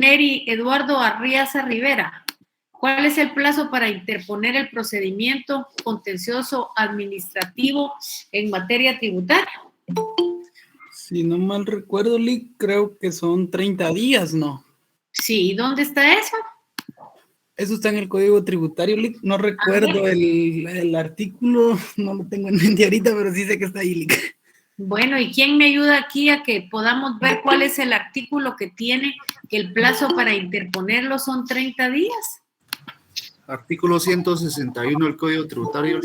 Neri Eduardo Arriaza Rivera, ¿cuál es el plazo para interponer el procedimiento contencioso administrativo en materia tributaria? Si no mal recuerdo, Lick, creo que son 30 días, ¿no? Sí, ¿dónde está eso? Eso está en el Código Tributario, Lick. No recuerdo el artículo, no lo tengo en mente ahorita, pero sí sé que está ahí, Lick. Bueno, ¿y quién me ayuda aquí a que podamos ver cuál es el artículo que tiene que el plazo para interponerlo son 30 días? Artículo 161 del Código Tributario.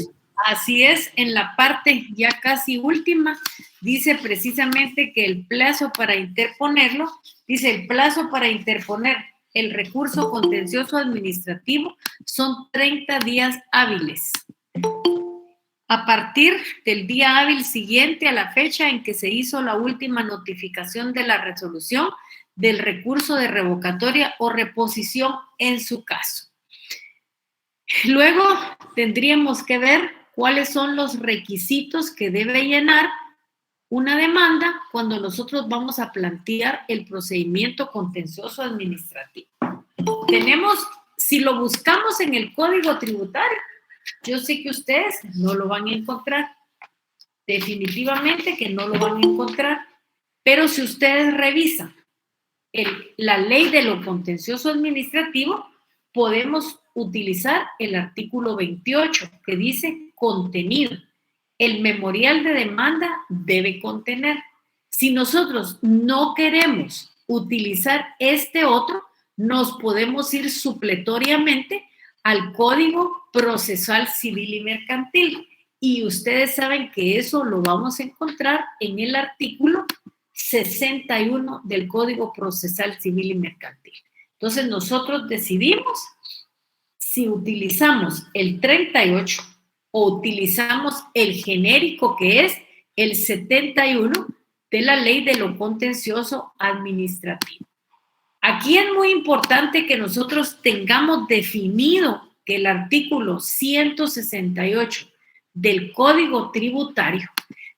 Así es, en la parte ya casi última, dice precisamente que el plazo para interponerlo, dice el plazo para interponer el recurso contencioso administrativo son 30 días hábiles. A partir del día hábil siguiente a la fecha en que se hizo la última notificación de la resolución del recurso de revocatoria o reposición en su caso. Luego tendríamos que ver cuáles son los requisitos que debe llenar una demanda cuando nosotros vamos a plantear el procedimiento contencioso administrativo. Tenemos, si lo buscamos en el Código Tributario, yo sé que ustedes no lo van a encontrar, definitivamente que no lo van a encontrar, pero si ustedes revisan la ley de lo contencioso administrativo, podemos utilizar el artículo 28 que dice contenido. El memorial de demanda debe contener. Si nosotros no queremos utilizar este otro, nos podemos ir supletoriamente al Código Procesal Civil y Mercantil. Y ustedes saben que eso lo vamos a encontrar en el artículo 61 del Código Procesal Civil y Mercantil. Entonces nosotros decidimos si utilizamos el 38 o utilizamos el genérico que es el 71 de la Ley de lo Contencioso Administrativo. Aquí es muy importante que nosotros tengamos definido que el artículo 168 del Código Tributario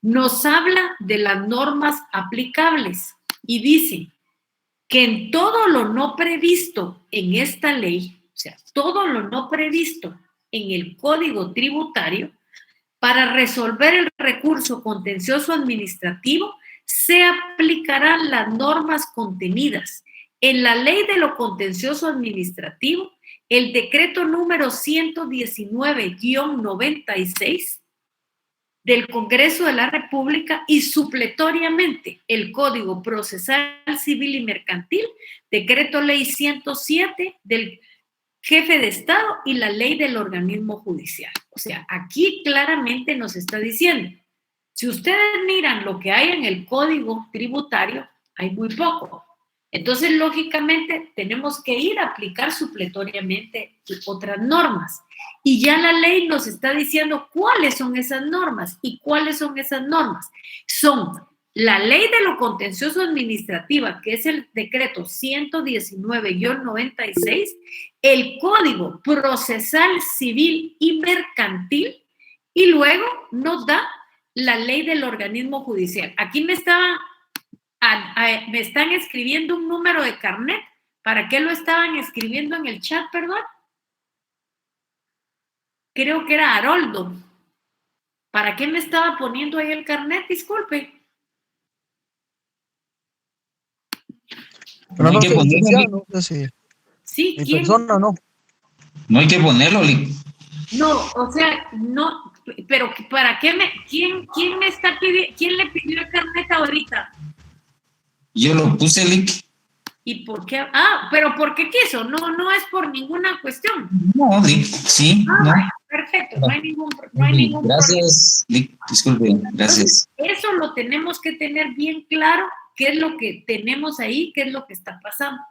nos habla de las normas aplicables y dice que en todo lo no previsto en esta ley, o sea, todo lo no previsto en el Código Tributario, para resolver el recurso contencioso administrativo, se aplicarán las normas contenidas en la Ley de lo Contencioso Administrativo, el decreto número 119-96 del Congreso de la República y supletoriamente el Código Procesal Civil y Mercantil, decreto ley 107 del jefe de Estado y la ley del organismo judicial. O sea, aquí claramente nos está diciendo, si ustedes miran lo que hay en el Código Tributario, hay muy poco. Entonces, lógicamente, tenemos que ir a aplicar supletoriamente otras normas. Y ya la ley nos está diciendo cuáles son esas normas. ¿Y cuáles son esas normas? Son la Ley de lo Contencioso Administrativa, que es el decreto 119-96, el Código Procesal Civil y Mercantil, y luego nos da la Ley del organismo judicial. Aquí me están escribiendo un número de carnet. ¿Para qué lo estaban escribiendo en el chat, perdón? Creo que era Haroldo. ¿Para qué me estaba poniendo ahí el carnet? Disculpe. Pero no hay que ponerlo, no sé si sí, mi ¿quién? persona no. No hay que ponerlo, Lick. No, o sea, no, pero ¿para qué quién me está pidiendo, quién le pidió el carnet ahorita? Yo lo puse, Lick. ¿Y por qué? Ah, pero ¿por qué quiso? No es por ninguna cuestión. No, Lick, sí, no. Perfecto, no hay ningún problema. Gracias, Lick, disculpe, gracias. Entonces, eso lo tenemos que tener bien claro, qué es lo que tenemos ahí, qué es lo que está pasando.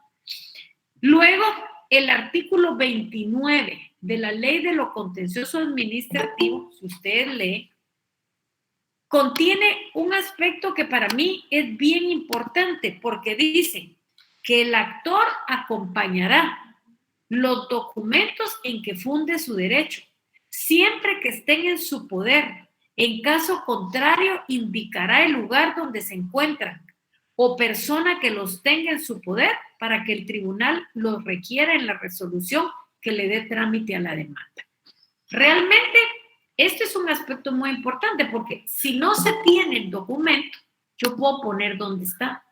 Luego, el artículo 29 de la Ley de lo Contencioso Administrativo, si ustedes leen, contiene un aspecto que para mí es bien importante, porque dice que el actor acompañará los documentos en que funde su derecho, siempre que estén en su poder. En caso contrario, indicará el lugar donde se encuentran o persona que los tenga en su poder para que el tribunal los requiera en la resolución que le dé trámite a la demanda. Realmente, esto es un aspecto muy importante porque si no se tiene el documento, yo puedo poner dónde está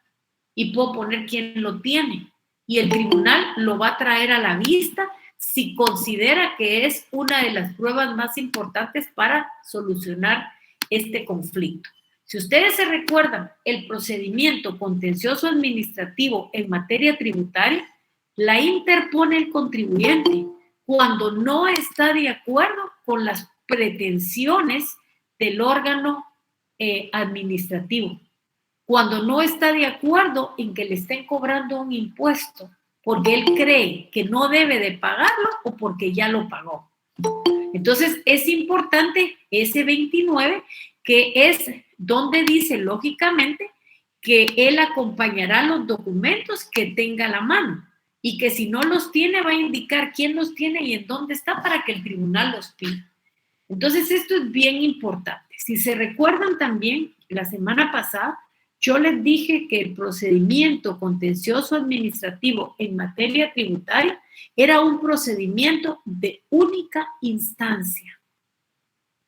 y puedo poner quién lo tiene y el tribunal lo va a traer a la vista si considera que es una de las pruebas más importantes para solucionar este conflicto. Si ustedes se recuerdan, el procedimiento contencioso administrativo en materia tributaria la interpone el contribuyente cuando no está de acuerdo con las pretensiones del órgano administrativo, cuando no está de acuerdo en que le estén cobrando un impuesto porque él cree que no debe de pagarlo o porque ya lo pagó. Entonces, es importante ese 29, que es donde dice, lógicamente, que él acompañará los documentos que tenga a la mano y que si no los tiene, va a indicar quién los tiene y en dónde está para que el tribunal los pida. Entonces, esto es bien importante. Si se recuerdan también, la semana pasada, yo les dije que el procedimiento contencioso administrativo en materia tributaria era un procedimiento de única instancia.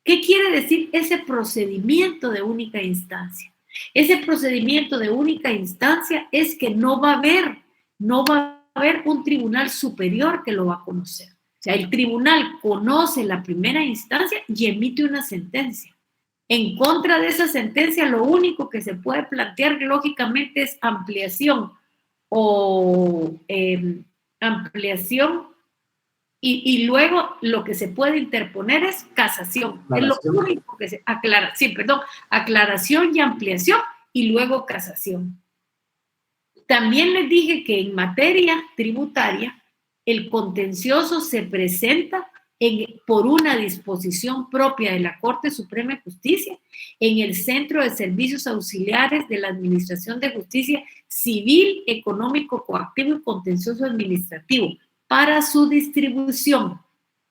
¿Qué quiere decir ese procedimiento de única instancia? Ese procedimiento de única instancia es que no va a haber un tribunal superior que lo va a conocer. O sea, el tribunal conoce la primera instancia y emite una sentencia. En contra de esa sentencia, lo único que se puede plantear lógicamente es ampliación y luego lo que se puede interponer es casación. Es lo único que se aclara. Sí, perdón, aclaración y ampliación y luego casación. También les dije que en materia tributaria el contencioso se presenta por una disposición propia de la Corte Suprema de Justicia en el Centro de Servicios Auxiliares de la Administración de Justicia Civil, Económico, Coactivo y Contencioso Administrativo para su distribución.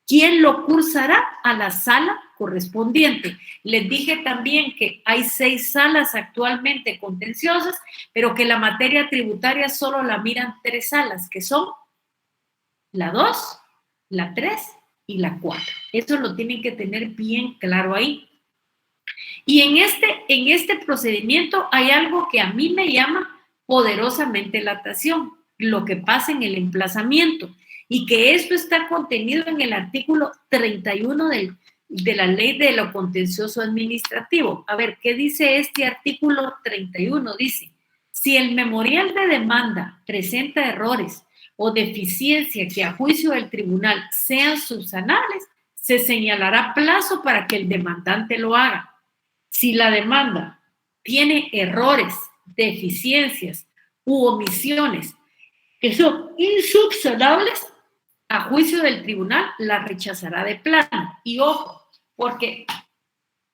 ¿Quién lo cursará? A la sala correspondiente. Les dije también que hay 6 salas actualmente contenciosas, pero que la materia tributaria solo la miran 3 salas, que son la 2, la 3 y la 4. Eso lo tienen que tener bien claro ahí. Y en este procedimiento hay algo que a mí me llama poderosamente la atención, lo que pasa en el emplazamiento, y que esto está contenido en el artículo 31 de la Ley de lo Contencioso Administrativo. A ver, ¿qué dice este artículo 31? Dice, si el memorial de demanda presenta errores o deficiencias que a juicio del tribunal sean subsanables, se señalará plazo para que el demandante lo haga. Si la demanda tiene errores, deficiencias u omisiones que son insubsanables, a juicio del tribunal la rechazará de plano. Y ojo, porque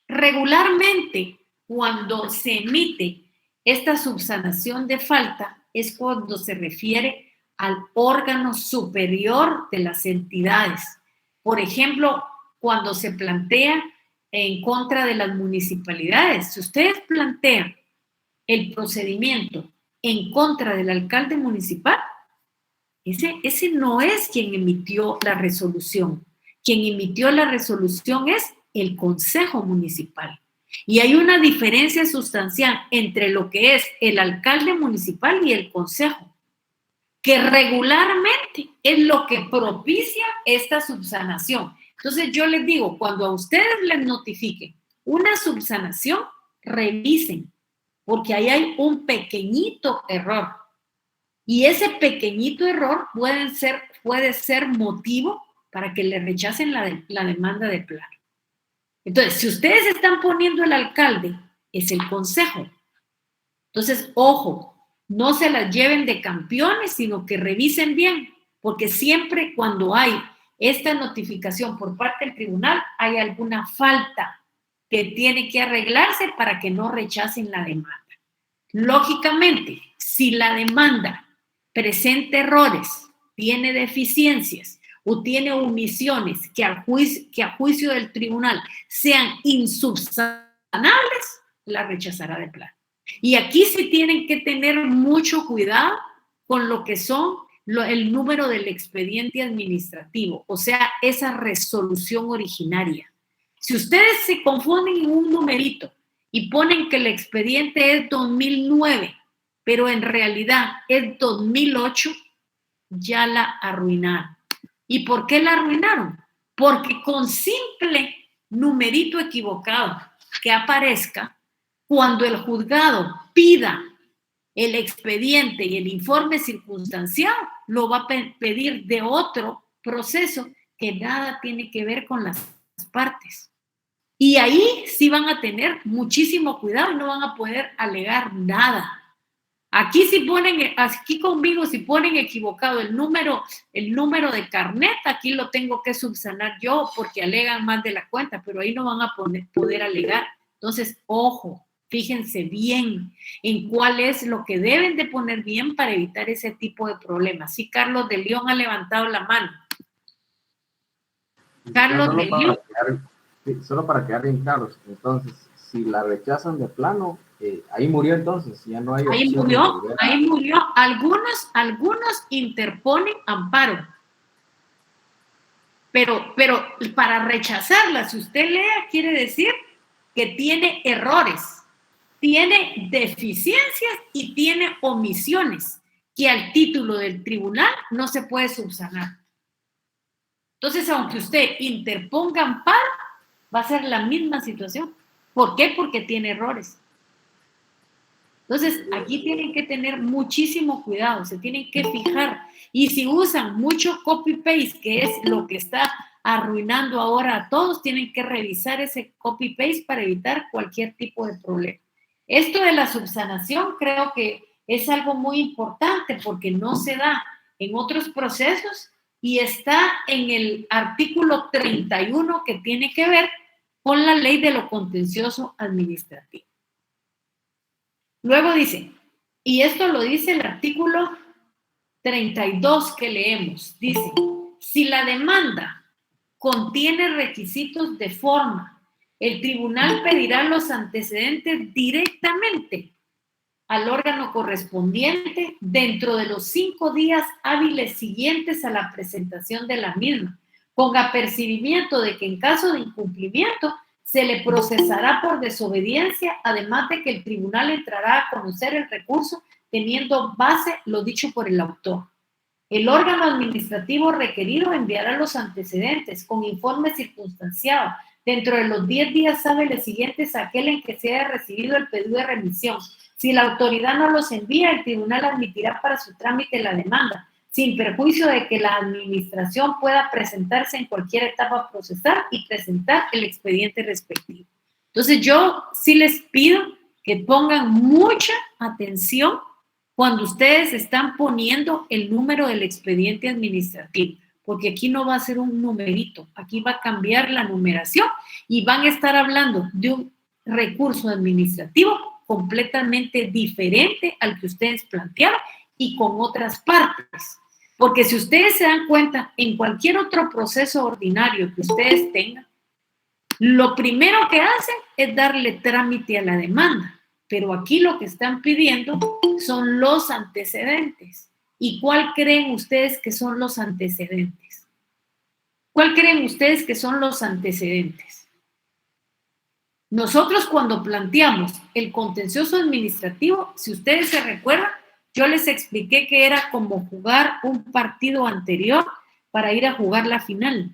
regularmente cuando se emite esta subsanación de falta es cuando se refiere al órgano superior de las entidades. Por ejemplo, cuando se plantea en contra de las municipalidades, si ustedes plantean el procedimiento en contra del alcalde municipal, ese no es quien emitió la resolución. Quien emitió la resolución es el Consejo Municipal. Y hay una diferencia sustancial entre lo que es el alcalde municipal y el Consejo, que regularmente es lo que propicia esta subsanación. Entonces yo les digo, cuando a ustedes les notifiquen una subsanación, revisen, porque ahí hay un pequeñito error. Y ese pequeñito error puede ser motivo para que le rechacen la demanda de plano. Entonces, si ustedes están poniendo el alcalde, es el consejo. Entonces, ojo, no se las lleven de campeones, sino que revisen bien, porque siempre cuando hay esta notificación por parte del tribunal, hay alguna falta que tiene que arreglarse para que no rechacen la demanda. Lógicamente, si la demanda presenta errores, tiene deficiencias o tiene omisiones que a juicio del tribunal sean insubsanables, la rechazará de plano. Y aquí sí tienen que tener mucho cuidado con lo que son el número del expediente administrativo, o sea, esa resolución originaria. Si ustedes se confunden en un numerito y ponen que el expediente es 2009, pero en realidad es 2008, ya la arruinaron. ¿Y por qué la arruinaron? Porque con simple numerito equivocado que aparezca, cuando el juzgado pida el expediente y el informe circunstancial, lo va a pedir de otro proceso que nada tiene que ver con las partes. Y ahí sí van a tener muchísimo cuidado y no van a poder alegar nada. Aquí si ponen, aquí conmigo, si ponen equivocado el número de carnet, aquí lo tengo que subsanar yo porque alegan más de la cuenta, pero ahí no van a poder alegar. Entonces, ojo, fíjense bien en cuál es lo que deben de poner bien para evitar ese tipo de problemas. Sí, Carlos de León ha levantado la mano. Carlos de León. Solo para quedar bien claros, entonces, si la rechazan de plano, ahí murió entonces, ya no hay opción. Ahí murió. Algunos interponen amparo. Pero para rechazarla, si usted lea, quiere decir que tiene errores, tiene deficiencias y tiene omisiones que al título del tribunal no se puede subsanar. Entonces, aunque usted interponga amparo, va a ser la misma situación. ¿Por qué? Porque tiene errores. Entonces, aquí tienen que tener muchísimo cuidado, se tienen que fijar. Y si usan mucho copy-paste, que es lo que está arruinando ahora a todos, tienen que revisar ese copy-paste para evitar cualquier tipo de problema. Esto de la subsanación creo que es algo muy importante porque no se da en otros procesos y está en el artículo 31 que tiene que ver con la ley de lo contencioso administrativo. Luego dice, y esto lo dice el artículo 32 que leemos, dice, si la demanda contiene requisitos de forma, el tribunal pedirá los antecedentes directamente al órgano correspondiente dentro de los 5 días hábiles siguientes a la presentación de la misma, con apercibimiento de que en caso de incumplimiento se le procesará por desobediencia, además de que el tribunal entrará a conocer el recurso teniendo base lo dicho por el autor. El órgano administrativo requerido enviará los antecedentes con informe circunstanciado dentro de los 10 días hábiles siguientes a aquel en que se haya recibido el pedido de remisión. Si la autoridad no los envía, el tribunal admitirá para su trámite la demanda, sin perjuicio de que la administración pueda presentarse en cualquier etapa procesal y presentar el expediente respectivo. Entonces yo sí les pido que pongan mucha atención cuando ustedes están poniendo el número del expediente administrativo, porque aquí no va a ser un numerito, aquí va a cambiar la numeración y van a estar hablando de un recurso administrativo completamente diferente al que ustedes plantearon y con otras partes. Porque si ustedes se dan cuenta, en cualquier otro proceso ordinario que ustedes tengan, lo primero que hacen es darle trámite a la demanda. Pero aquí lo que están pidiendo son los antecedentes. ¿Y cuál creen ustedes que son los antecedentes? ¿Cuál creen ustedes que son los antecedentes? Nosotros cuando planteamos el contencioso administrativo, si ustedes se recuerdan, yo les expliqué que era como jugar un partido anterior para ir a jugar la final.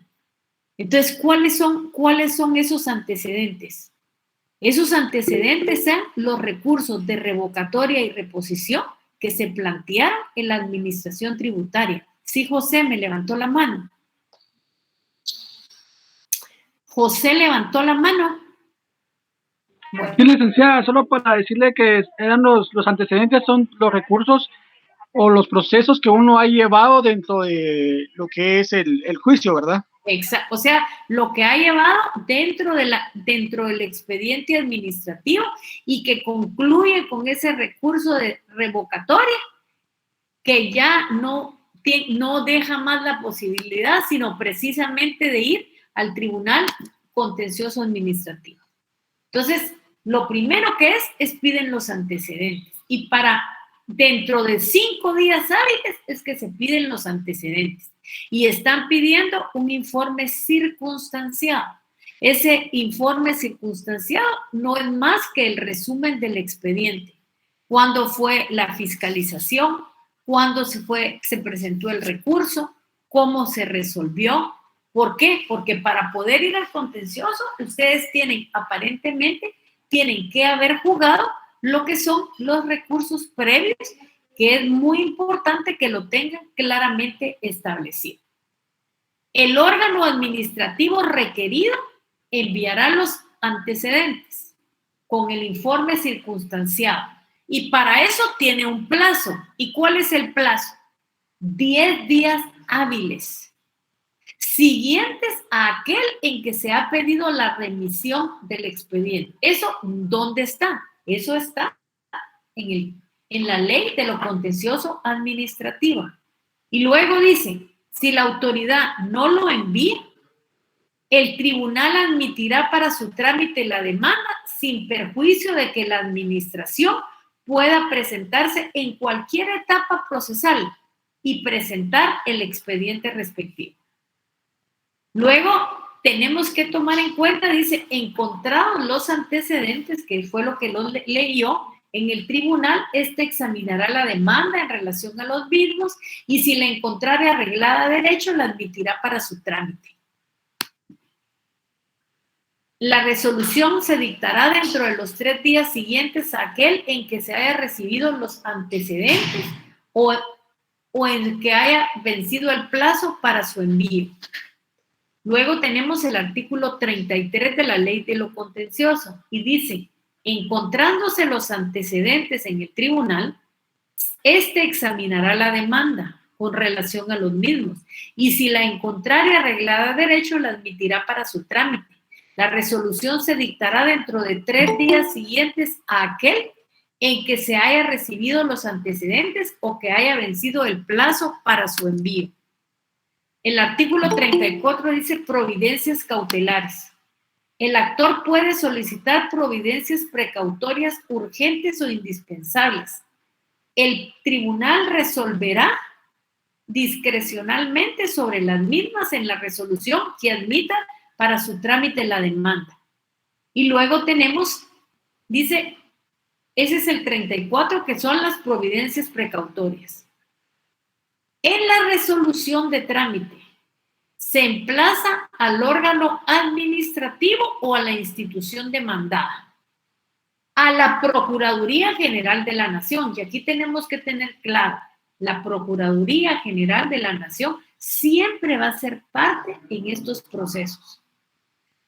Entonces, ¿cuáles son esos antecedentes? Esos antecedentes son los recursos de revocatoria y reposición que se plantearon en la administración tributaria. Sí, José me levantó la mano. José levantó la mano. Bueno. Sí, licenciada, solo para decirle que eran los antecedentes, son los recursos o los procesos que uno ha llevado dentro de lo que es el juicio, ¿verdad? Exacto, o sea, lo que ha llevado dentro del expediente administrativo y que concluye con ese recurso de revocatoria que ya no deja más la posibilidad, sino precisamente de ir al tribunal contencioso administrativo. Entonces, lo primero que es piden los antecedentes. Y para dentro de 5 días hábiles es que se piden los antecedentes y están pidiendo un informe circunstanciado. Ese informe circunstanciado no es más que el resumen del expediente. Cuándo fue la fiscalización, cuándo se presentó el recurso, cómo se resolvió. ¿Por qué? Porque para poder ir al contencioso, ustedes aparentemente tienen que haber jugado lo que son los recursos previos, que es muy importante que lo tengan claramente establecido. El órgano administrativo requerido enviará los antecedentes con el informe circunstanciado y para eso tiene un plazo. ¿Y cuál es el plazo? 10 días hábiles, siguientes a aquel en que se ha pedido la remisión del expediente. ¿Eso dónde está? Eso está en la ley de lo contencioso administrativo. Y luego dice, si la autoridad no lo envía, el tribunal admitirá para su trámite la demanda sin perjuicio de que la administración pueda presentarse en cualquier etapa procesal y presentar el expediente respectivo. Luego, tenemos que tomar en cuenta, dice, encontrados los antecedentes, que fue lo que lo leyó, en el tribunal, examinará la demanda en relación a los mismos y si la encontrare arreglada a derecho, la admitirá para su trámite. La resolución se dictará dentro de los 3 días siguientes a aquel en que se haya recibido los antecedentes o en que haya vencido el plazo para su envío. Luego tenemos el artículo 33 de la ley de lo contencioso y dice, encontrándose los antecedentes en el tribunal, examinará la demanda con relación a los mismos y si la encontrare arreglada a derecho, la admitirá para su trámite. La resolución se dictará dentro de 3 días siguientes a aquel en que se haya recibido los antecedentes o que haya vencido el plazo para su envío. El artículo 34 dice providencias cautelares. El actor puede solicitar providencias precautorias urgentes o indispensables. El tribunal resolverá discrecionalmente sobre las mismas en la resolución que admita para su trámite la demanda. Y luego tenemos, dice, ese es el 34, que son las providencias precautorias. En la resolución de trámite, se emplaza al órgano administrativo o a la institución demandada, a la Procuraduría General de la Nación. Y aquí tenemos que tener claro, la Procuraduría General de la Nación siempre va a ser parte en estos procesos.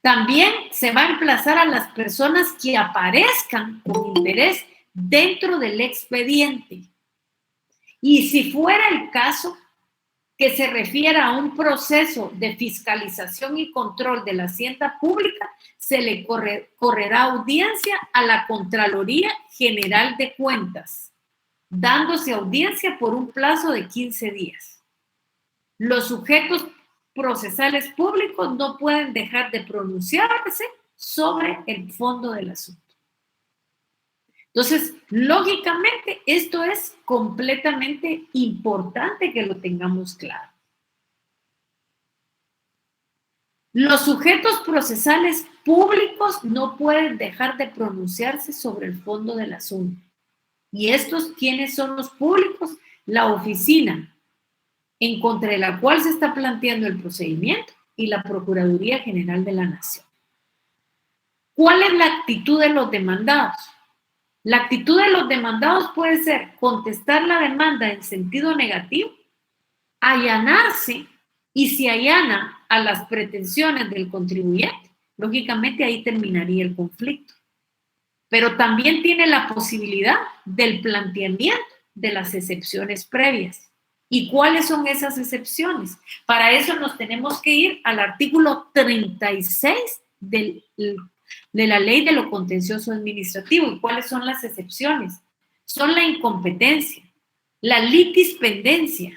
También se va a emplazar a las personas que aparezcan con interés dentro del expediente. Y si fuera el caso que se refiera a un proceso de fiscalización y control de la hacienda pública, se le correrá audiencia a la Contraloría General de Cuentas, dándose audiencia por un plazo de 15 días. Los sujetos procesales públicos no pueden dejar de pronunciarse sobre el fondo del asunto. Entonces, lógicamente, esto es completamente importante que lo tengamos claro. Los sujetos procesales públicos no pueden dejar de pronunciarse sobre el fondo del asunto. ¿Y estos quiénes son los públicos? La oficina en contra de la cual se está planteando el procedimiento y la Procuraduría General de la Nación. ¿Cuál es la actitud de los demandados? La actitud de los demandados puede ser contestar la demanda en sentido negativo, allanarse, y si allana a las pretensiones del contribuyente, lógicamente ahí terminaría el conflicto. Pero también tiene la posibilidad del planteamiento de las excepciones previas. ¿Y cuáles son esas excepciones? Para eso nos tenemos que ir al artículo 36 de la ley de lo contencioso administrativo. ¿Y cuáles son las excepciones? Son la incompetencia, la litispendencia,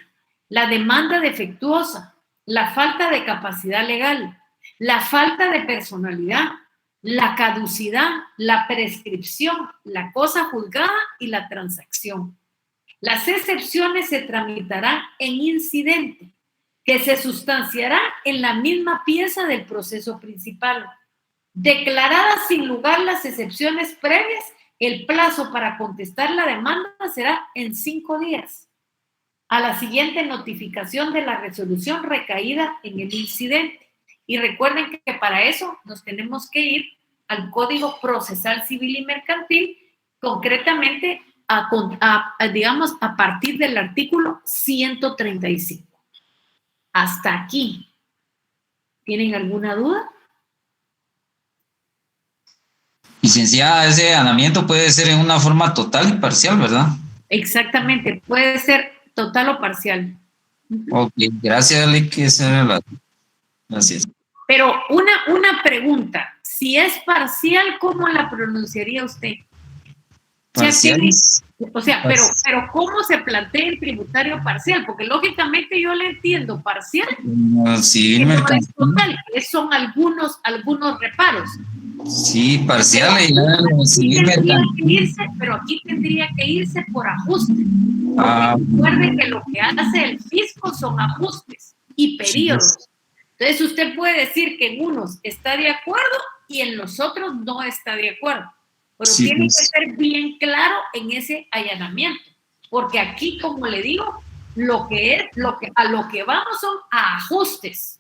la demanda defectuosa, la falta de capacidad legal, la falta de personalidad, la caducidad, la prescripción, la cosa juzgada y la transacción. Las excepciones se tramitarán en incidente, que se sustanciará en la misma pieza del proceso principal. Declaradas sin lugar las excepciones previas, el plazo para contestar la demanda será en 5 días, a la siguiente notificación de la resolución recaída en el incidente. Y recuerden que para eso nos tenemos que ir al Código Procesal Civil y Mercantil, concretamente digamos, a partir del artículo 135. Hasta aquí. ¿Tienen alguna duda? Licenciada, ese allanamiento puede ser en una forma total y parcial, ¿verdad? Exactamente, puede ser total o parcial. Ok, gracias, Lick. Esa era la... Gracias. Pero una pregunta, si es parcial, ¿cómo la pronunciaría usted? Parciales. O sea, pero ¿cómo se plantea el tributario parcial? Porque lógicamente yo le entiendo parcial. Civil Que no mercantil. es total, son algunos reparos. Sí, parcial y civil mercantil. Pero aquí tendría que irse por ajuste. Ah. Recuerde que lo que hace el fisco son ajustes y periodos. Entonces usted puede decir que en unos está de acuerdo y en los otros no está de acuerdo. Pero Sí, tiene pues. que ser bien claro en ese allanamiento. Porque aquí, como le digo, a lo que vamos son a ajustes.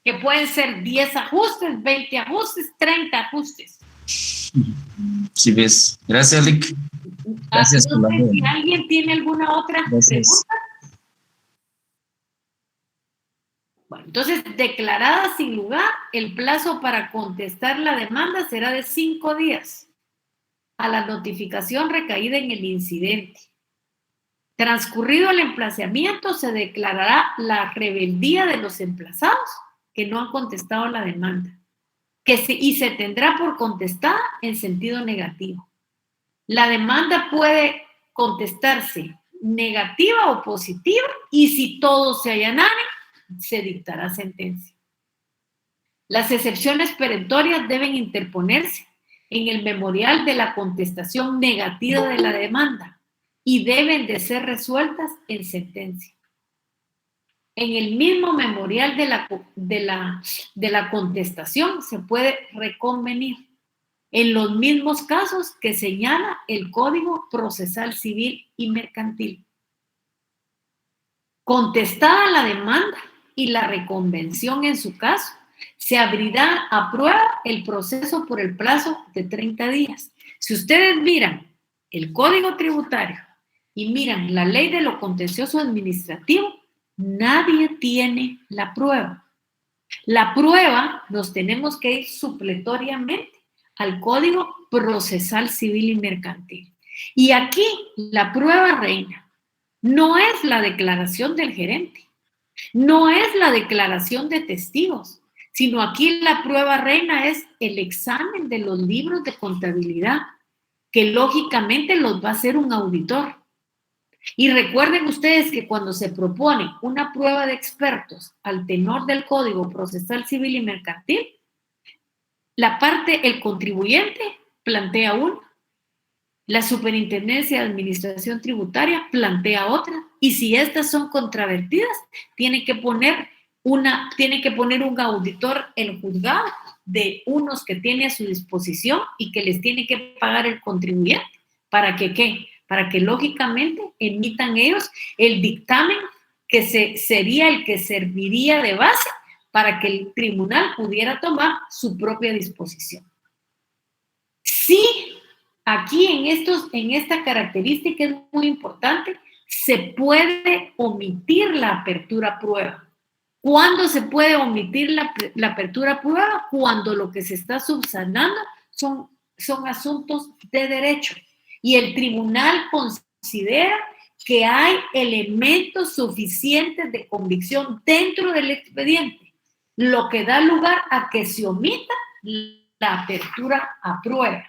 Que pueden ser 10 ajustes, 20 ajustes, 30 ajustes. Sí, ves. Gracias, Lick. Gracias por la No sé si alguien tiene alguna otra pregunta. Bueno, entonces, declarada sin lugar, el plazo para contestar la demanda será de 5 días a la notificación recaída en el incidente. Transcurrido el emplazamiento, se declarará la rebeldía de los emplazados que no han contestado la demanda, y se tendrá por contestada en sentido negativo. La demanda puede contestarse negativa o positiva, y si todos se allanaren, se dictará sentencia. Las excepciones perentorias deben interponerse en el memorial de la contestación negativa de la demanda y deben de ser resueltas en sentencia. En el mismo memorial de la contestación se puede reconvenir en los mismos casos que señala el Código Procesal Civil y Mercantil. Contestada la demanda y la reconvención en su caso, se abrirá a prueba el proceso por el plazo de 30 días. Si ustedes miran el Código Tributario y miran la Ley de lo Contencioso Administrativo, nadie tiene la prueba. La prueba nos tenemos que ir supletoriamente al Código Procesal Civil y Mercantil. Y aquí la prueba reina no es la declaración del gerente, no es la declaración de testigos, sino aquí la prueba reina es el examen de los libros de contabilidad, que lógicamente los va a hacer un auditor. Y recuerden ustedes que cuando se propone una prueba de expertos al tenor del Código Procesal Civil y Mercantil, el contribuyente plantea una, la Superintendencia de Administración Tributaria plantea otra, y si estas son controvertidas, tiene que poner un auditor el juzgado de unos que tiene a su disposición y que les tiene que pagar el contribuyente. ¿Para que qué? Para que lógicamente emitan ellos el dictamen que sería el que serviría de base para que el tribunal pudiera tomar su propia disposición. Sí, aquí en esta característica es muy importante, se puede omitir la apertura prueba. ¿Cuándo se puede omitir la apertura prueba? Cuando lo que se está subsanando son asuntos de derecho y el tribunal considera que hay elementos suficientes de convicción dentro del expediente, lo que da lugar a que se omita la apertura a prueba.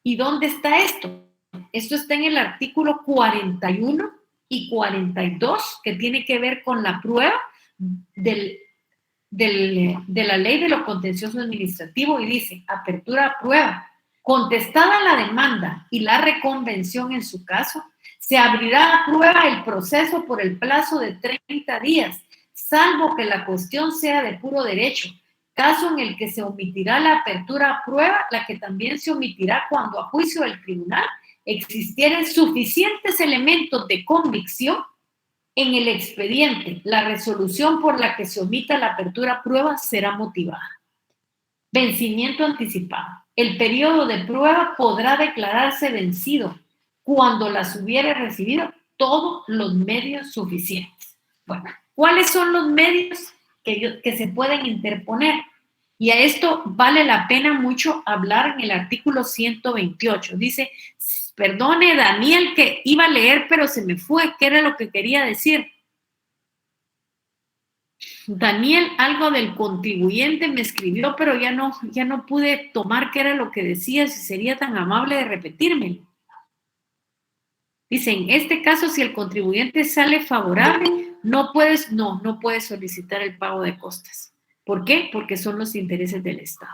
¿Y dónde está esto? Esto está en el artículo 41 y 42, que tiene que ver con la prueba de la Ley de lo Contencioso Administrativo, y dice, apertura a prueba. Contestada la demanda y la reconvención en su caso, Se abrirá a prueba el proceso por el plazo de 30 días, salvo que la cuestión sea de puro derecho, caso en el que se omitirá la apertura a prueba, la que también se omitirá cuando a juicio del tribunal existieran suficientes elementos de convicción en el expediente. La resolución por la que se omita la apertura a prueba será motivada. Vencimiento anticipado. El periodo de prueba podrá declararse vencido cuando las hubiere recibido todos los medios suficientes. Bueno, ¿cuáles son los medios que se pueden interponer? Y a esto vale la pena mucho hablar en el artículo 128. Dice, perdone, Daniel, que iba a leer, pero se me fue. ¿Qué era lo que quería decir? Daniel, algo del contribuyente me escribió, pero ya no pude tomar qué era lo que decía, si sería tan amable de repetírmelo. Dice, en este caso, si el contribuyente sale favorable, no puedes solicitar el pago de costas. ¿Por qué? Porque son los intereses del Estado.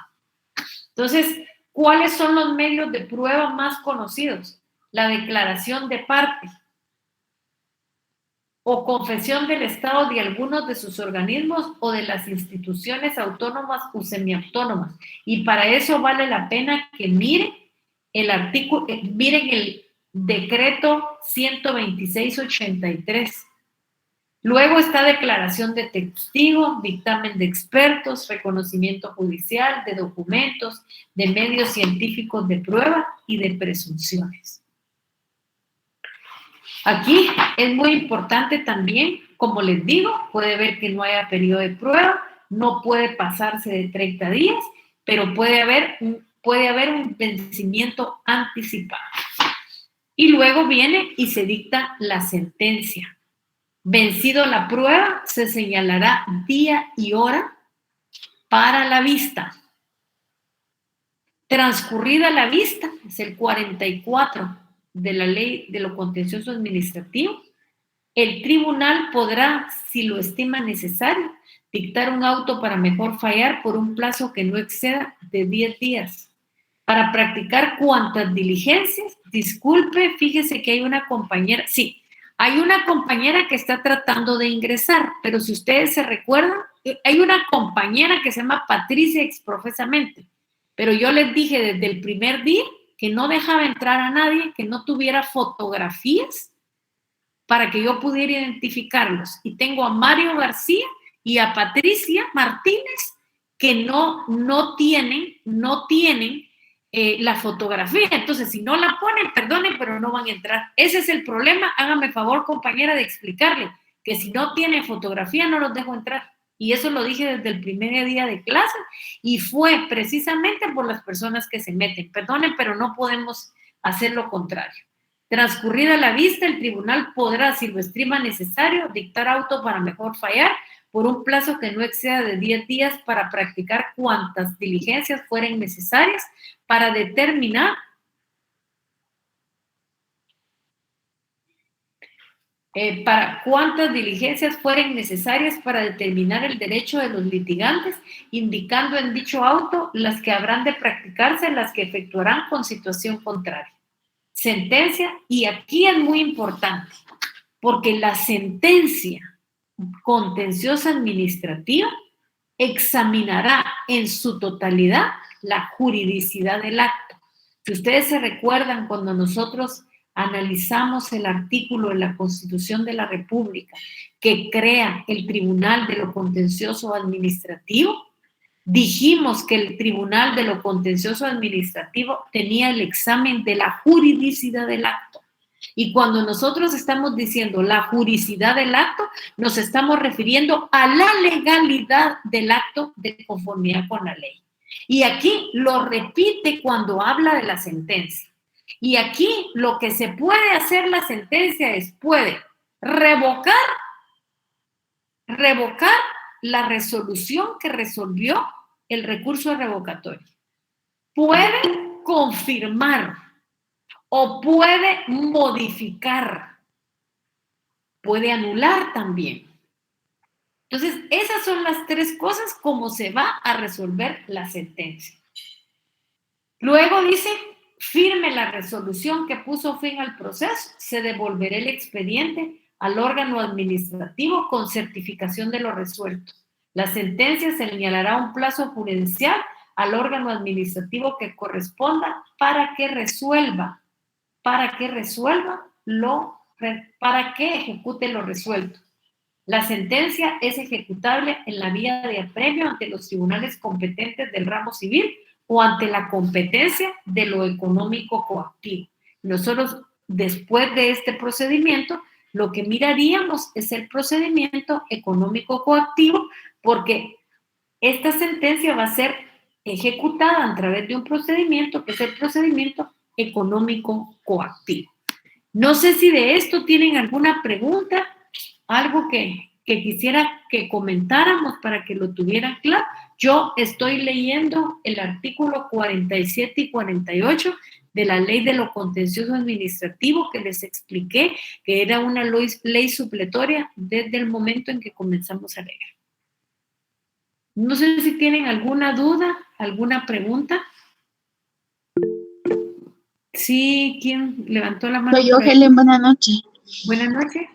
Entonces, ¿cuáles son los medios de prueba más conocidos? La declaración de parte o confesión del Estado de algunos de sus organismos o de las instituciones autónomas o semiautónomas. Y para eso vale la pena que miren el artículo, miren el decreto 126/83. Luego está declaración de testigo, dictamen de expertos, reconocimiento judicial, de documentos, de medios científicos de prueba y de presunciones. Aquí es muy importante también, como les digo, puede ver que no haya periodo de prueba, no puede pasarse de 30 días, pero puede haber un vencimiento anticipado. Y luego viene y se dicta la sentencia. Vencido la prueba, se señalará día y hora para la vista. Transcurrida la vista, es el 44 de la Ley de lo Contencioso Administrativo, el tribunal podrá, si lo estima necesario, dictar un auto para mejor fallar por un plazo que no exceda de 10 días. Para practicar cuantas diligencias, disculpe, fíjese que hay una compañera, sí, hay una compañera que está tratando de ingresar, pero si ustedes se recuerdan, hay una compañera que se llama Patricia exprofesamente, pero yo les dije desde el primer día que no dejaba entrar a nadie que no tuviera fotografías para que yo pudiera identificarlos. Y tengo a Mario García y a Patricia Martínez que no tienen la fotografía. Entonces, si no la ponen, perdonen, pero no van a entrar. Ese es el problema. Hágame favor, compañera, de explicarle que si no tiene fotografía, no los dejo entrar. Y eso lo dije desde el primer día de clase y fue precisamente por las personas que se meten. Perdonen, pero no podemos hacer lo contrario. Transcurrida la vista, el tribunal podrá, si lo estima necesario, dictar auto para mejor fallar por un plazo que no exceda de 10 días para practicar cuantas diligencias fueren necesarias para determinar cuántas diligencias fueren necesarias para determinar el derecho de los litigantes, indicando en dicho auto las que habrán de practicarse, las que efectuarán con situación contraria. Sentencia, y aquí es muy importante, porque la sentencia contenciosa administrativa examinará en su totalidad la juridicidad del acto. Si ustedes se recuerdan, cuando nosotros analizamos el artículo de la Constitución de la República que crea el Tribunal de lo Contencioso Administrativo, dijimos que el Tribunal de lo Contencioso Administrativo tenía el examen de la juridicidad del acto. Y cuando nosotros estamos diciendo la juridicidad del acto, nos estamos refiriendo a la legalidad del acto de conformidad con la ley. Y aquí lo repite cuando habla de la sentencia. Y aquí lo que se puede hacer la sentencia es, puede revocar la resolución que resolvió el recurso revocatorio. Puede confirmar o puede modificar, puede anular también. Entonces, esas son las tres cosas como se va a resolver la sentencia. Luego dice, firme la resolución que puso fin al proceso, se devolverá el expediente al órgano administrativo con certificación de lo resuelto. La sentencia señalará un plazo prudencial al órgano administrativo que corresponda para que ejecute lo resuelto. La sentencia es ejecutable en la vía de apremio ante los tribunales competentes del ramo civil o ante la competencia de lo económico coactivo. Nosotros, después de este procedimiento, lo que miraríamos es el procedimiento económico coactivo, porque esta sentencia va a ser ejecutada a través de un procedimiento que es el procedimiento económico coactivo. No sé si de esto tienen alguna pregunta, algo que quisiera que comentáramos para que lo tuvieran claro. Yo estoy leyendo el artículo 47 y 48 de la Ley de lo Contencioso Administrativo, que les expliqué que era una ley supletoria desde el momento en que comenzamos a leer. No sé si tienen alguna duda, alguna pregunta. Sí, ¿quién levantó la mano? Soy yo, Helen, buenas noches. Buenas noches.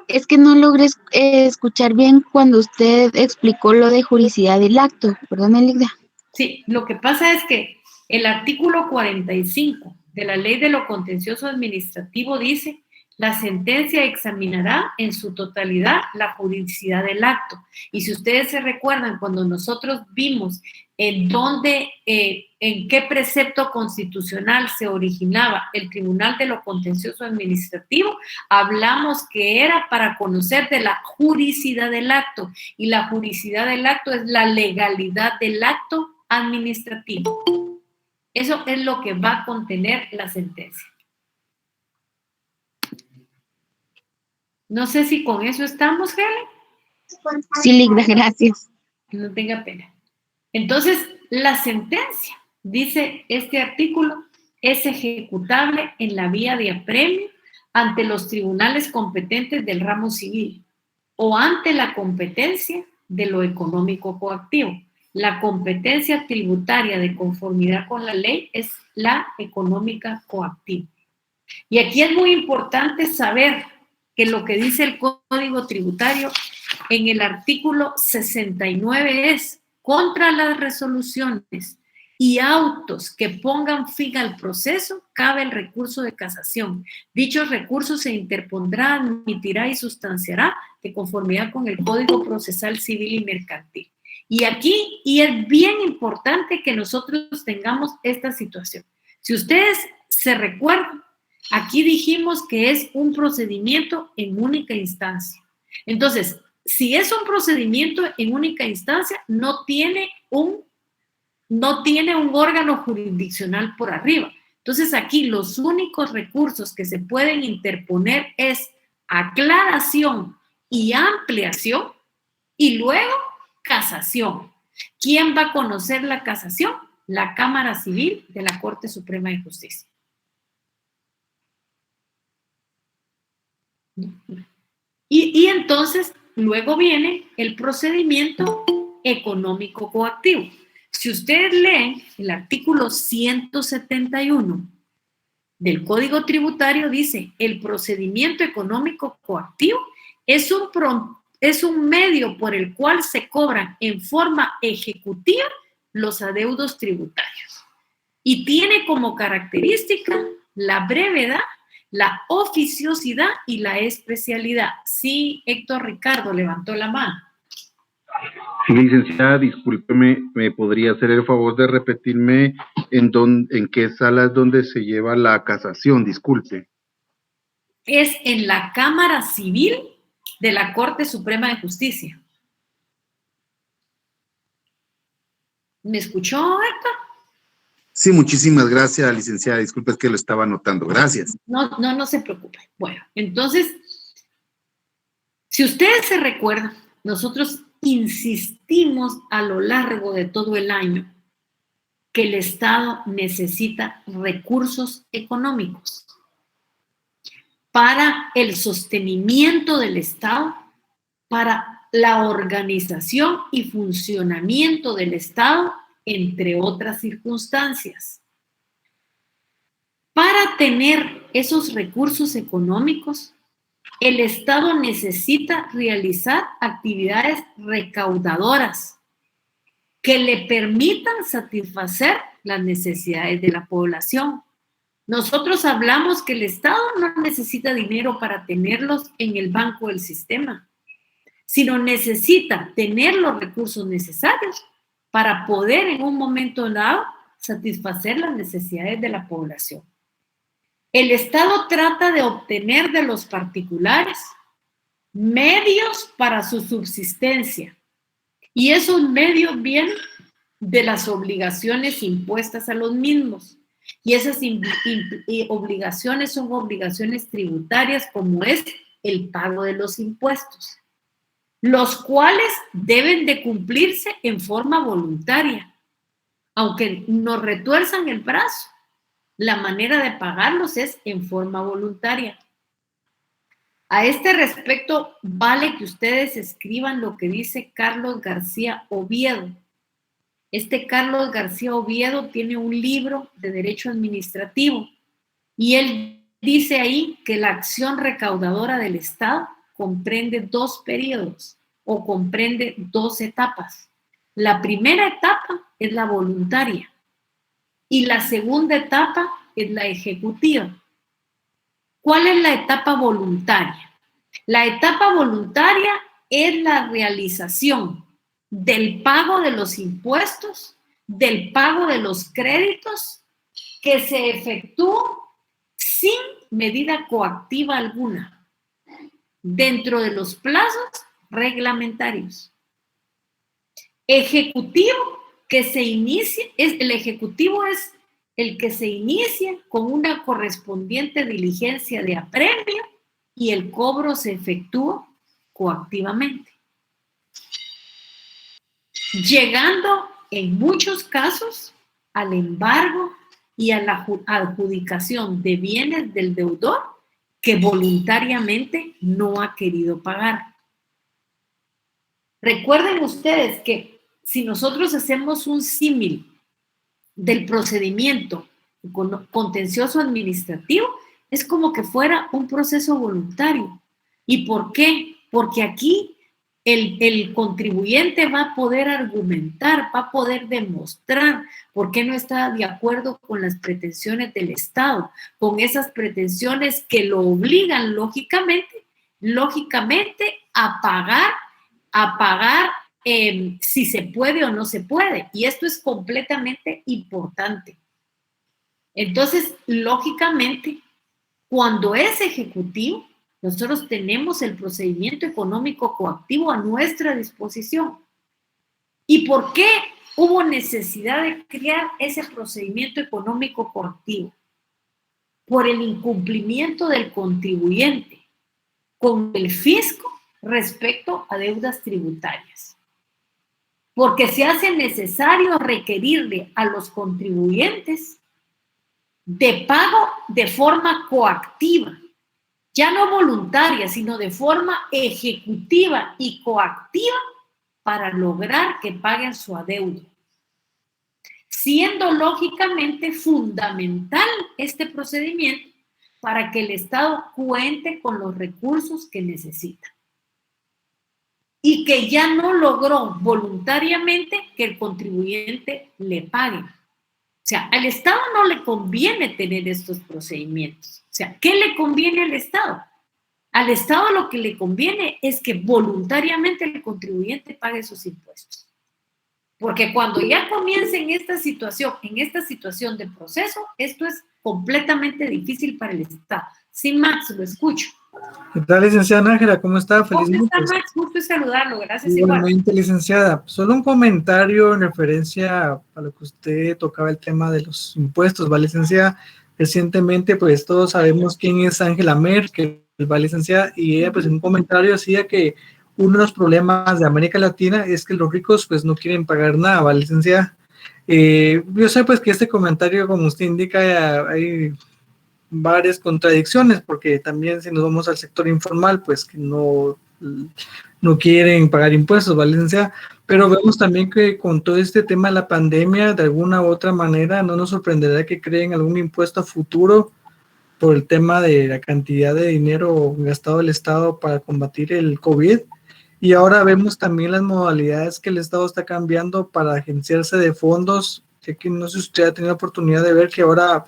Es que no logré escuchar bien cuando usted explicó lo de juridicidad del acto. Perdón, Eligda. Sí, lo que pasa es que el artículo 45 de la Ley de lo Contencioso Administrativo dice: la sentencia examinará en su totalidad la juridicidad del acto. Y si ustedes se recuerdan, cuando nosotros vimos en qué precepto constitucional se originaba el Tribunal de lo Contencioso Administrativo, hablamos que era para conocer de la juridicidad del acto. Y la juridicidad del acto es la legalidad del acto administrativo. Eso es lo que va a contener la sentencia. No sé si con eso estamos, Helen. Sí, Ligda, gracias. No tenga pena. Entonces, la sentencia, dice este artículo, es ejecutable en la vía de apremio ante los tribunales competentes del ramo civil o ante la competencia de lo económico coactivo. La competencia tributaria de conformidad con la ley es la económica coactiva. Y aquí es muy importante saber que lo que dice el Código Tributario en el artículo 69 es: contra las resoluciones y autos que pongan fin al proceso, cabe el recurso de casación. Dichos recursos se interpondrá, admitirá y sustanciará de conformidad con el Código Procesal Civil y Mercantil. Y aquí, y es bien importante que nosotros tengamos esta situación. Si ustedes se recuerdan, aquí dijimos que es un procedimiento en única instancia. Entonces, si es un procedimiento en única instancia, no tiene un órgano jurisdiccional por arriba. Entonces, aquí los únicos recursos que se pueden interponer es aclaración y ampliación y luego casación. ¿Quién va a conocer la casación? La Cámara Civil de la Corte Suprema de Justicia. Y entonces, luego viene el procedimiento económico coactivo. Si ustedes leen el artículo 171 del Código Tributario, dice: el procedimiento económico coactivo es un medio por el cual se cobran en forma ejecutiva los adeudos tributarios. Y tiene como característica la brevedad, la oficiosidad y la especialidad. Sí, Héctor Ricardo levantó la mano. Sí, licenciada, discúlpeme, ¿me podría hacer el favor de repetirme en qué sala es donde se lleva la casación? Disculpe. Es en la Cámara Civil de la Corte Suprema de Justicia. ¿Me escuchó, Héctor? Sí, muchísimas gracias, licenciada. Disculpe, es que lo estaba anotando. Gracias. No se preocupe. Bueno, entonces, si ustedes se recuerdan, nosotros insistimos a lo largo de todo el año que el Estado necesita recursos económicos para el sostenimiento del Estado, para la organización y funcionamiento del Estado, entre otras circunstancias. Para tener esos recursos económicos, el Estado necesita realizar actividades recaudadoras que le permitan satisfacer las necesidades de la población. Nosotros hablamos que el Estado no necesita dinero para tenerlos en el banco del sistema, sino necesita tener los recursos necesarios para poder en un momento dado satisfacer las necesidades de la población. El Estado trata de obtener de los particulares medios para su subsistencia, y esos medios vienen de las obligaciones impuestas a los mismos. Y esas obligaciones son obligaciones tributarias, como es el pago de los impuestos, los cuales deben de cumplirse en forma voluntaria. Aunque nos retuerzan el brazo, la manera de pagarlos es en forma voluntaria. A este respecto, vale que ustedes escriban lo que dice Carlos García Oviedo. Este Carlos García Oviedo tiene un libro de derecho administrativo y él dice ahí que la acción recaudadora del Estado comprende 2 periodos o comprende 2 etapas. La primera etapa es la voluntaria y la segunda etapa es la ejecutiva. ¿Cuál es la etapa voluntaria? La etapa voluntaria es la realización del pago de los impuestos, del pago de los créditos que se efectúan sin medida coactiva alguna, dentro de los plazos reglamentarios. Ejecutivo que se inicie, el ejecutivo es el que se inicia con una correspondiente diligencia de apremio y el cobro se efectúa coactivamente, llegando en muchos casos al embargo y a la adjudicación de bienes del deudor que voluntariamente no ha querido pagar. Recuerden ustedes que si nosotros hacemos un símil del procedimiento contencioso administrativo, es como que fuera un proceso voluntario. ¿Y por qué? Porque aquí el contribuyente va a poder argumentar, va a poder demostrar por qué no está de acuerdo con las pretensiones del Estado, con esas pretensiones que lo obligan lógicamente a pagar si se puede o no se puede. Y esto es completamente importante. Entonces, lógicamente, cuando es ejecutivo, nosotros tenemos el procedimiento económico coactivo a nuestra disposición. ¿Y por qué hubo necesidad de crear ese procedimiento económico coactivo? Por el incumplimiento del contribuyente con el fisco respecto a deudas tributarias. Porque se hace necesario requerirle a los contribuyentes de pago de forma coactiva, ya no voluntaria, sino de forma ejecutiva y coactiva para lograr que paguen su adeudo. Siendo lógicamente fundamental este procedimiento para que el Estado cuente con los recursos que necesita. Y que ya no logró voluntariamente que el contribuyente le pague. O sea, al Estado no le conviene tener estos procedimientos. O sea, ¿qué le conviene al Estado? Al Estado lo que le conviene es que voluntariamente el contribuyente pague sus impuestos. Porque cuando ya comienza en esta situación de proceso, esto es completamente difícil para el Estado. Sí, Max, lo escucho. ¿Qué tal, licenciada Nájera? ¿Cómo está? Feliz ¿Cómo está, noches. Max? Gusto en saludarlo. Gracias. Igualmente, licenciada. Solo un comentario en referencia a lo que usted tocaba, el tema de los impuestos, ¿va, licenciada? Recientemente, pues todos sabemos quién es Angela Merkel, ¿va, licenciada? Y ella, pues en un comentario decía que uno de los problemas de América Latina es que los ricos, pues no quieren pagar nada, ¿va, licenciada? Yo sé, pues, que este comentario, como usted indica, hay varias contradicciones, porque también si nos vamos al sector informal, pues que no quieren pagar impuestos, ¿vale, licenciada? Pero vemos también que con todo este tema de la pandemia, de alguna u otra manera, no nos sorprenderá que creen algún impuesto a futuro por el tema de la cantidad de dinero gastado el Estado para combatir el COVID. Y ahora vemos también las modalidades que el Estado está cambiando para agenciarse de fondos. Que no sé si usted ha tenido oportunidad de ver que ahora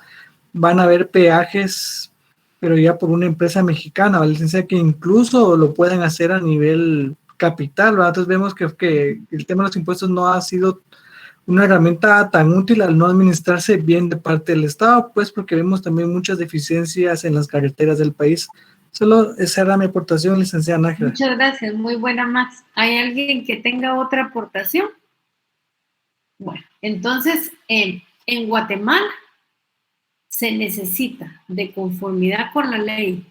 van a haber peajes, pero ya por una empresa mexicana, ¿vale? Licencia, que incluso lo pueden hacer a nivel capital, ¿verdad? Entonces vemos que el tema de los impuestos no ha sido una herramienta tan útil al no administrarse bien de parte del Estado, pues porque vemos también muchas deficiencias en las carreteras del país. Solo esa era mi aportación, licenciada Nájera. Muchas gracias, muy buena, Max. ¿Hay alguien que tenga otra aportación? Bueno, entonces, en Guatemala se necesita, de conformidad con la ley,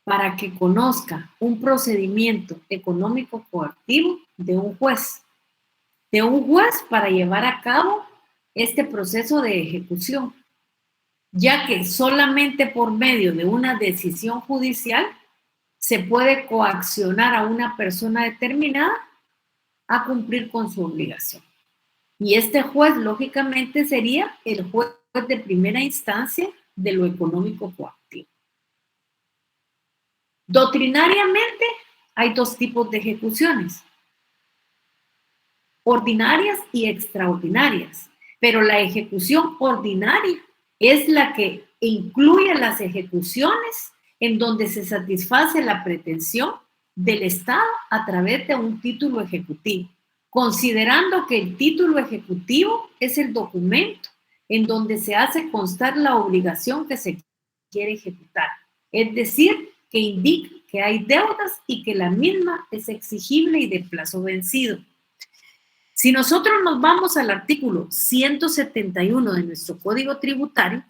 para que conozca un procedimiento económico coactivo de un juez para llevar a cabo este proceso de ejecución, ya que solamente por medio de una decisión judicial se puede coaccionar a una persona determinada a cumplir con su obligación. Y este juez, lógicamente, sería el juez de primera instancia de lo económico coactivo. Doctrinariamente, hay dos tipos de ejecuciones: ordinarias y extraordinarias, pero la ejecución ordinaria es la que incluye las ejecuciones en donde se satisface la pretensión del Estado a través de un título ejecutivo, considerando que el título ejecutivo es el documento en donde se hace constar la obligación que se quiere ejecutar, es decir, que indica que hay deudas y que la misma es exigible y de plazo vencido. Si nosotros nos vamos al artículo 171 de nuestro Código Tributario,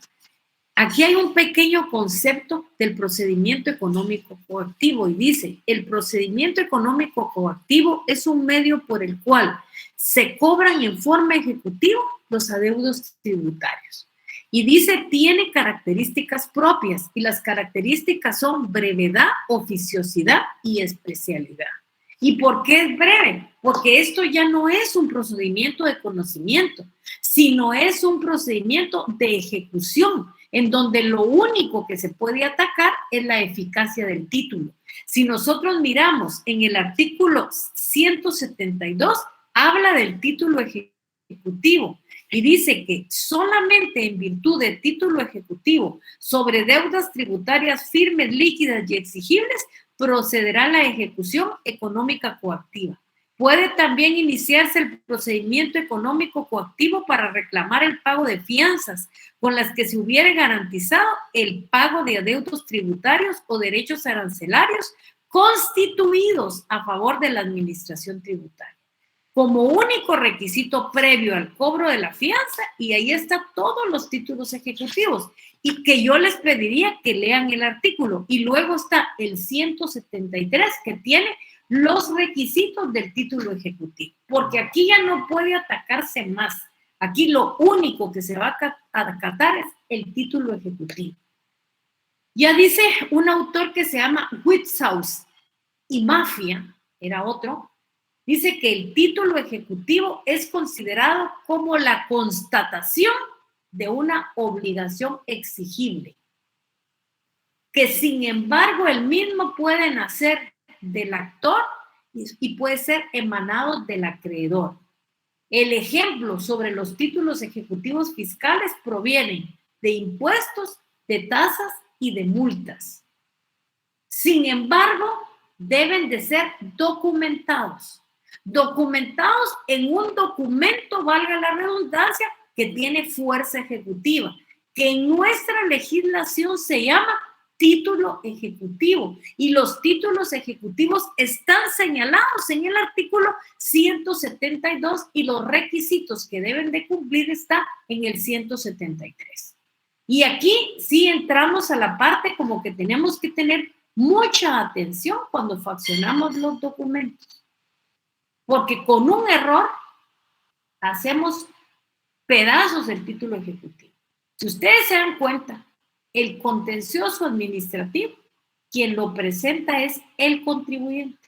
aquí hay un pequeño concepto del procedimiento económico coactivo y dice: el procedimiento económico coactivo es un medio por el cual se cobran en forma ejecutiva los adeudos tributarios. Y dice, tiene características propias, y las características son brevedad, oficiosidad y especialidad. ¿Y por qué es breve? Porque esto ya no es un procedimiento de conocimiento, sino es un procedimiento de ejecución, en donde lo único que se puede atacar es la eficacia del título. Si nosotros miramos en el artículo 172, habla del título ejecutivo y dice que solamente en virtud del título ejecutivo sobre deudas tributarias firmes, líquidas y exigibles, procederá la ejecución económica coactiva. Puede también iniciarse el procedimiento económico coactivo para reclamar el pago de fianzas con las que se hubiere garantizado el pago de adeudos tributarios o derechos arancelarios constituidos a favor de la administración tributaria, como único requisito previo al cobro de la fianza, y ahí están todos los títulos ejecutivos, y que yo les pediría que lean el artículo. Y luego está el 173, que tiene los requisitos del título ejecutivo, porque aquí ya no puede atacarse más. Aquí lo único que se va a acatar es el título ejecutivo. Ya dice un autor que se llama Whithouse y Mafia, era otro, dice que el título ejecutivo es considerado como la constatación de una obligación exigible, que sin embargo el mismo puede nacer del actor y puede ser emanado del acreedor. El ejemplo sobre los títulos ejecutivos fiscales provienen de impuestos, de tasas y de multas. Sin embargo, deben de ser documentados en un documento, valga la redundancia, que tiene fuerza ejecutiva, que en nuestra legislación se llama título ejecutivo, y los títulos ejecutivos están señalados en el artículo 172 y los requisitos que deben de cumplir está en el 173. Y aquí sí entramos a la parte como que tenemos que tener mucha atención cuando fraccionamos los documentos, porque con un error hacemos pedazos del título ejecutivo. Si ustedes se dan cuenta, el contencioso administrativo, quien lo presenta es el contribuyente.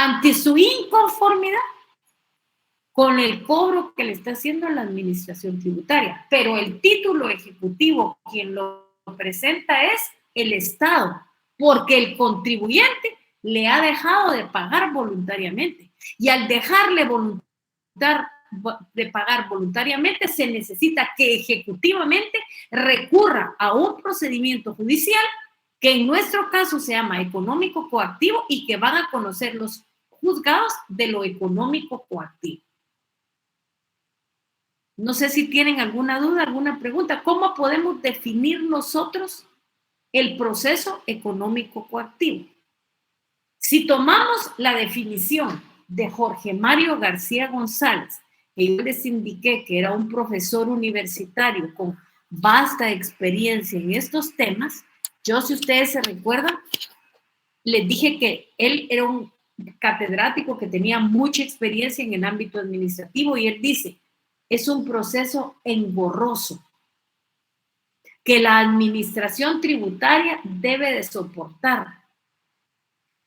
ante su inconformidad con el cobro que le está haciendo la administración tributaria. Pero el título ejecutivo, quien lo presenta es el Estado, porque el contribuyente le ha dejado de pagar voluntariamente. Y al dejarle de pagar voluntariamente, se necesita que ejecutivamente recurra a un procedimiento judicial que en nuestro caso se llama económico coactivo y que van a conocer los juzgados de lo económico coactivo. No sé si tienen alguna duda, alguna pregunta. ¿Cómo podemos definir nosotros el proceso económico coactivo? Si tomamos la definición de Jorge Mario García González, que yo les indiqué que era un profesor universitario con vasta experiencia en estos temas, yo, si ustedes se recuerdan, les dije que él era un catedrático que tenía mucha experiencia en el ámbito administrativo y él dice, es un proceso engorroso que la administración tributaria debe de soportar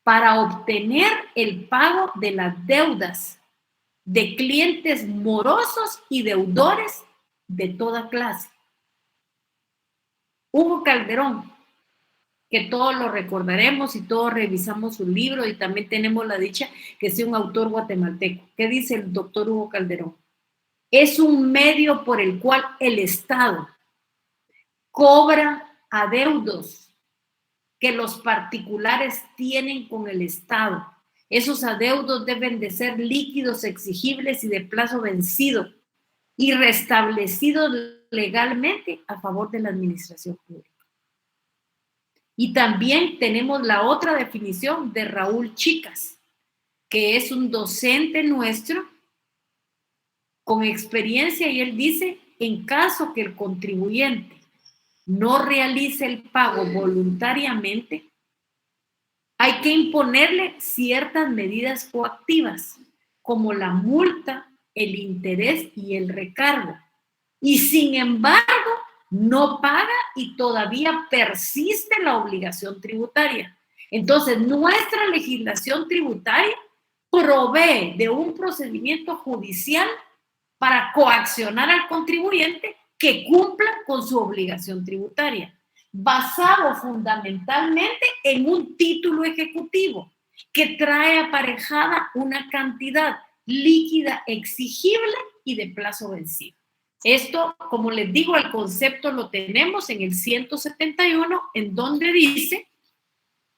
para obtener el pago de las deudas de clientes morosos y deudores de toda clase. Hugo Calderón, que todos lo recordaremos y todos revisamos su libro y también tenemos la dicha que sea un autor guatemalteco. ¿Qué dice el doctor Hugo Calderón? Es un medio por el cual el Estado cobra adeudos que los particulares tienen con el Estado. Esos adeudos deben de ser líquidos, exigibles y de plazo vencido y restablecidos legalmente a favor de la administración pública. Y también tenemos la otra definición de Raúl Chicas, que es un docente nuestro con experiencia, y él dice, en caso que el contribuyente no realice el pago voluntariamente, hay que imponerle ciertas medidas coactivas, como la multa, el interés y el recargo. Y sin embargo, no paga y todavía persiste la obligación tributaria. Entonces, nuestra legislación tributaria provee de un procedimiento judicial para coaccionar al contribuyente que cumpla con su obligación tributaria, basado fundamentalmente en un título ejecutivo que trae aparejada una cantidad líquida exigible y de plazo vencido. Esto, como les digo, el concepto lo tenemos en el 171, en donde dice,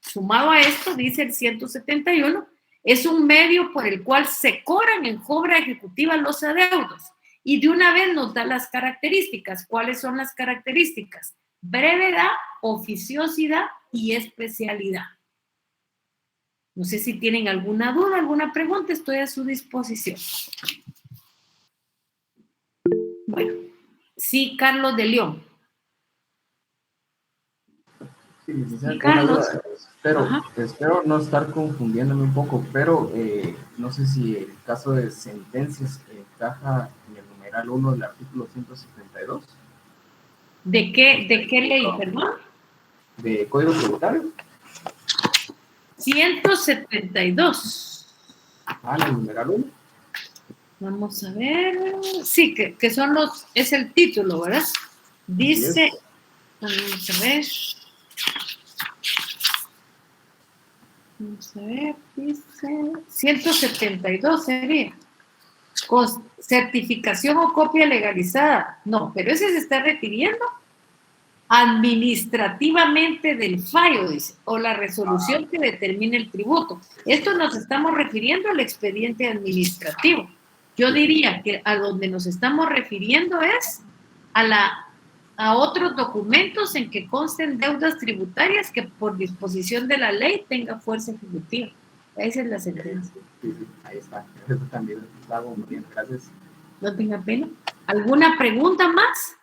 sumado a esto, dice el 171, es un medio por el cual se cobran en obra ejecutiva los adeudos. Y de una vez nos da las características. ¿Cuáles son las características? Brevedad, oficiosidad y especialidad. No sé si tienen alguna duda, alguna pregunta, estoy a su disposición. Bueno, sí, Carlos de León. Sí, licenciada, Carlos. Espero no estar confundiéndome un poco, pero no sé si el caso de sentencias encaja en el numeral 1 del artículo 172. ¿De qué ley, perdón? ¿De Código Tributario? 172. El numeral 1. Vamos a ver. Sí, que son los, es el título, ¿verdad? Dice, vamos a ver. Vamos a ver, dice 172 sería. Con certificación o copia legalizada. No, pero ese se está refiriendo administrativamente del fallo, dice, o la resolución que determine el tributo. Esto nos estamos refiriendo al expediente administrativo. Yo diría que a donde nos estamos refiriendo es a otros documentos en que consten deudas tributarias que por disposición de la ley tenga fuerza ejecutiva. Esa es la sentencia. Sí, ahí está. Eso también lo hago muy bien, gracias. No tenga pena. ¿Alguna pregunta más?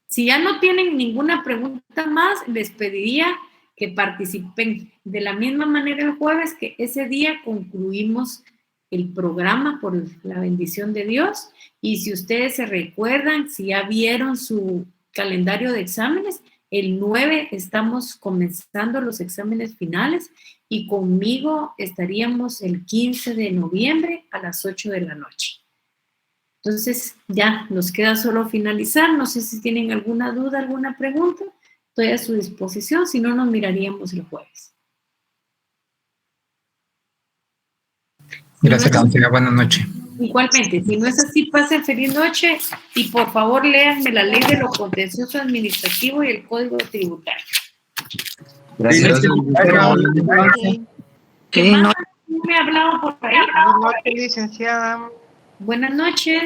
Si ya no tienen ninguna pregunta más, les pediría que participen de la misma manera el jueves, que ese día concluimos el programa por la bendición de Dios. Y si ustedes se recuerdan, si ya vieron su calendario de exámenes, El 9 estamos comenzando los exámenes finales y conmigo estaríamos el 15 de noviembre a las 8 de la noche. Entonces, ya nos queda solo finalizar. No sé si tienen alguna duda, alguna pregunta. Estoy a su disposición, si no, nos miraríamos el jueves. Gracias, consejera. Buenas noches. Igualmente, si no es así, pasen feliz noche y por favor léanme la ley de lo contencioso administrativo y el código tributario. Gracias. ¿Qué más me ha hablado por ahí? Buenas noches, licenciada. Buenas noches.